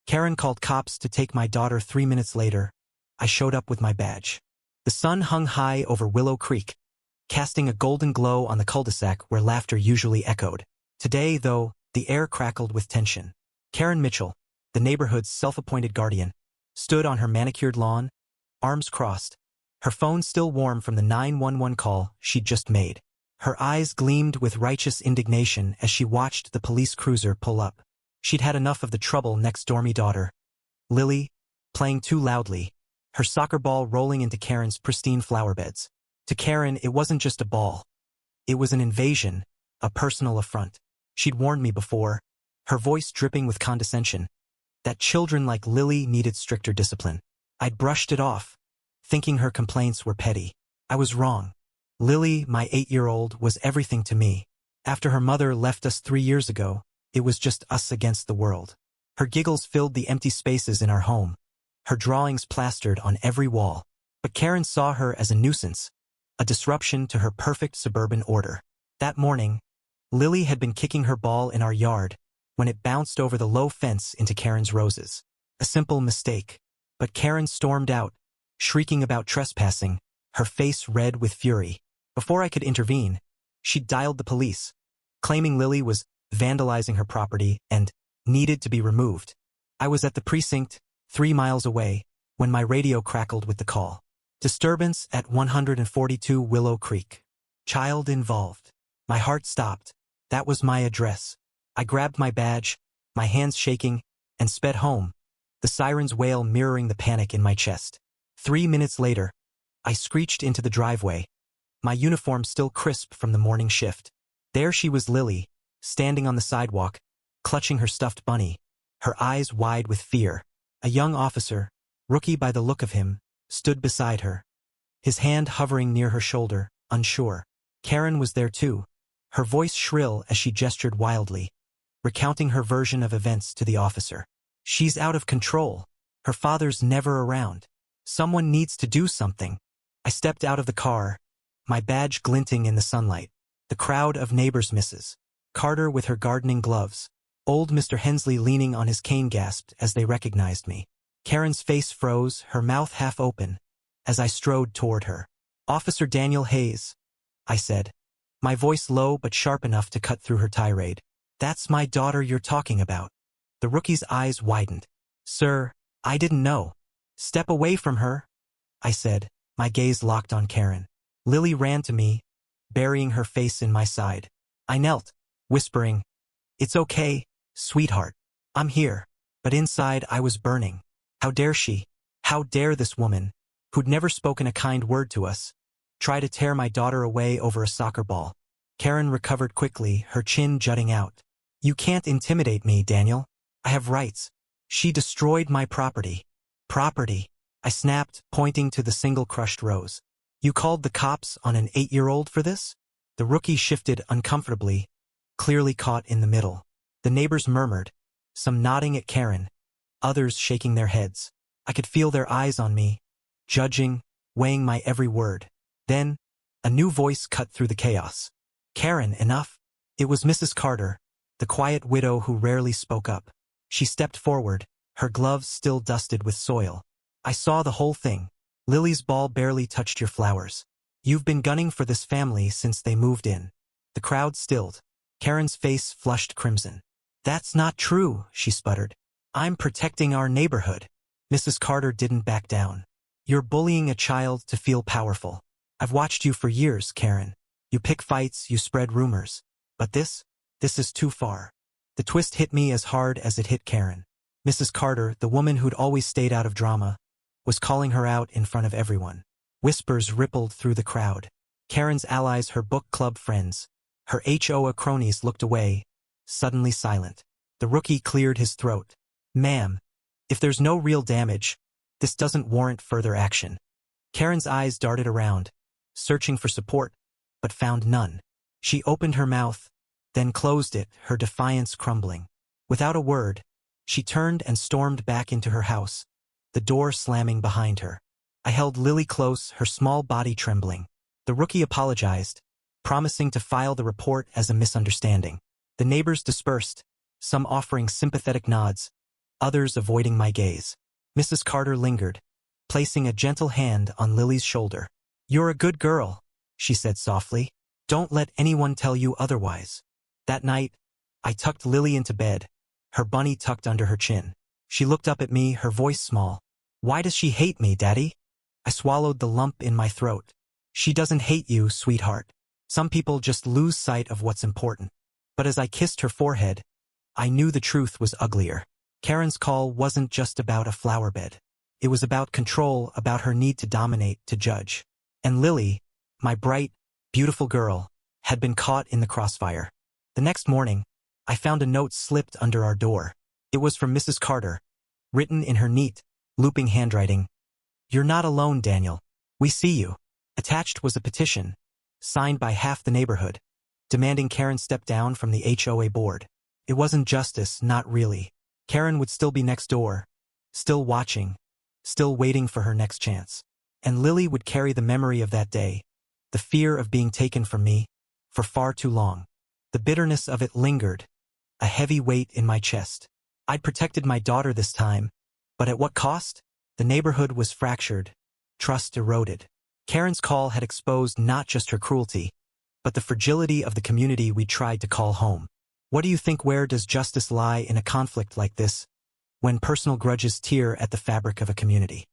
Karen called cops to take my daughter 3 minutes later. I showed up with my badge. The sun hung high over Willow Creek, casting a golden glow on the cul-de-sac where laughter usually echoed. Today, though, the air crackled with tension. Karen Mitchell, the neighborhood's self-appointed guardian, stood on her manicured lawn, arms crossed, her phone still warm from the 911 call she'd just made. Her eyes gleamed with righteous indignation as she watched the police cruiser pull up. She'd had enough of the trouble next door me daughter, Lily, playing too loudly, her soccer ball rolling into Karen's pristine flower beds. To Karen, it wasn't just a ball. It was an invasion, a personal affront. She'd warned me before, her voice dripping with condescension, that children like Lily needed stricter discipline. I'd brushed it off, thinking her complaints were petty. I was wrong. Lily, my 8-year-old, was everything to me. After her mother left us 3 years ago, it was just us against the world. Her giggles filled the empty spaces in our home, her drawings plastered on every wall. But Karen saw her as a nuisance, a disruption to her perfect suburban order. That morning, Lily had been kicking her ball in our yard when it bounced over the low fence into Karen's roses. A simple mistake. But Karen stormed out, shrieking about trespassing, her face red with fury. Before I could intervene, she'd dialed the police, claiming Lily was vandalizing her property and needed to be removed. I was at the precinct, 3 miles away, when my radio crackled with the call. Disturbance at 142 Willow Creek. Child involved. My heart stopped. That was my address. I grabbed my badge, my hands shaking, and sped home, the siren's wail mirroring the panic in my chest. 3 minutes later, I screeched into the driveway, my uniform still crisp from the morning shift. There she was, Lily, standing on the sidewalk, clutching her stuffed bunny, her eyes wide with fear. A young officer, rookie by the look of him, stood beside her, his hand hovering near her shoulder, unsure. Karen was there too, her voice shrill as she gestured wildly, recounting her version of events to the officer. She's out of control. Her father's never around. Someone needs to do something. I stepped out of the car, my badge glinting in the sunlight. The crowd of neighbors, Mrs. Carter with her gardening gloves, old Mr. Hensley leaning on his cane, gasped as they recognized me. Karen's face froze, her mouth half open, as I strode toward her. Officer Daniel Hayes, I said, my voice low but sharp enough to cut through her tirade. That's my daughter you're talking about. The rookie's eyes widened. Sir, I didn't know. Step away from her, I said, my gaze locked on Karen. Lily ran to me, burying her face in my side. I knelt, whispering, It's okay, sweetheart. I'm here. But inside I was burning. How dare she? How dare this woman, who'd never spoken a kind word to us, try to tear my daughter away over a soccer ball? Karen recovered quickly, her chin jutting out. You can't intimidate me, Daniel. I have rights. She destroyed my property. Property, I snapped, pointing to the single crushed rose. You called the cops on an 8-year-old for this? The rookie shifted uncomfortably, clearly caught in the middle. The neighbors murmured, some nodding at Karen, others shaking their heads. I could feel their eyes on me, judging, weighing my every word. Then, a new voice cut through the chaos. Karen, enough. It was Mrs. Carter, the quiet widow who rarely spoke up. She stepped forward, her gloves still dusted with soil. I saw the whole thing. Lily's ball barely touched your flowers. You've been gunning for this family since they moved in. The crowd stilled. Karen's face flushed crimson. That's not true, she sputtered. I'm protecting our neighborhood. Mrs. Carter didn't back down. You're bullying a child to feel powerful. I've watched you for years, Karen. You pick fights, you spread rumors. But this is too far. The twist hit me as hard as it hit Karen. Mrs. Carter, the woman who'd always stayed out of drama, was calling her out in front of everyone. Whispers rippled through the crowd. Karen's allies, her book club friends, her HOA cronies looked away, suddenly silent. The rookie cleared his throat. Ma'am, if there's no real damage, this doesn't warrant further action. Karen's eyes darted around, searching for support, but found none. She opened her mouth, then closed it, her defiance crumbling. Without a word, she turned and stormed back into her house, the door slamming behind her. I held Lily close, her small body trembling. The rookie apologized, promising to file the report as a misunderstanding. The neighbors dispersed, some offering sympathetic nods, others avoiding my gaze. Mrs. Carter lingered, placing a gentle hand on Lily's shoulder. "You're a good girl," she said softly. "Don't let anyone tell you otherwise." That night, I tucked Lily into bed, her bunny tucked under her chin. She looked up at me, her voice small. "Why does she hate me, Daddy?" I swallowed the lump in my throat. "She doesn't hate you, sweetheart. Some people just lose sight of what's important." But as I kissed her forehead, I knew the truth was uglier. Karen's call wasn't just about a flower bed. It was about control, about her need to dominate, to judge. And Lily, my bright, beautiful girl, had been caught in the crossfire. The next morning, I found a note slipped under our door. It was from Mrs. Carter, written in her neat, looping handwriting. "You're not alone, Daniel. We see you." Attached was a petition, signed by half the neighborhood, demanding Karen step down from the HOA board. It wasn't justice, not really. Karen would still be next door, still watching, still waiting for her next chance. And Lily would carry the memory of that day, the fear of being taken from me, for far too long. The bitterness of it lingered, a heavy weight in my chest. I'd protected my daughter this time, but at what cost? The neighborhood was fractured, trust eroded. Karen's call had exposed not just her cruelty, but the fragility of the community we tried to call home. What do you think? Where does justice lie in a conflict like this, when personal grudges tear at the fabric of a community?